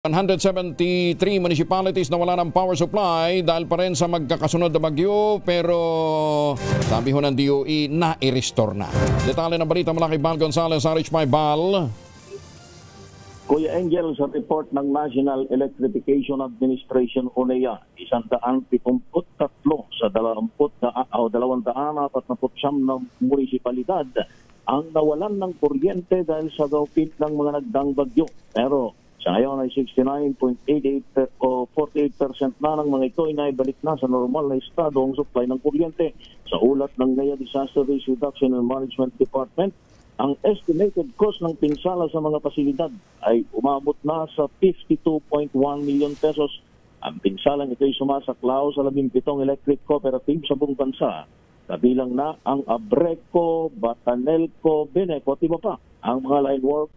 173 municipalities na wala ng power supply dahil pa rin sa magkakasunod na bagyo, pero sabi ho ng DOE na i-restore na. Detalye ng balita mula kay Bal Gonzales, RH5 Bal. Kuya Angel, sa report ng National Electrification Administration o NEA, 173 sa 249 na munisipalidad ang nawalan ng kuryente dahil sa gawpit ng mga nagdaang bagyo. Pero sa ngayon ay 69.88 o 48% na ng mga ito ay naibalik na sa normal na estado ang supply ng kuryente. Sa ulat ng NEA Disaster Risk Reduction and Management Department, ang estimated cost ng pinsala sa mga pasilidad ay umabot na sa 52.1 million pesos. Ang pinsalang ito ay sumasaklaw sa 17 electric cooperative sa buong bansa. Kabilang na ang Abreco, Batanelco, Beneco at iba pa. Ang mga line work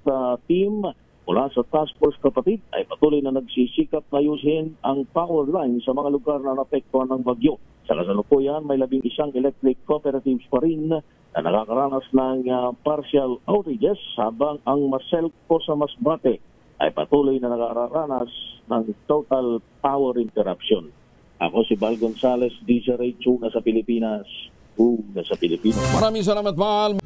team mula sa Task Force Kapatid ay patuloy na nagsisikap na ayusin ang power line sa mga lugar na naapektuhan ng bagyo. Sa kasalukuyan, may 11 electric cooperatives pa rin na nakakaranas ng partial outages, habang ang Maselco sa Masbate ay patuloy na nakakaranas ng total power interruption. Ako si Bal Gonzales, DZRH, una sa Pilipinas, una sa Pilipinas. Maraming salamat, Bal.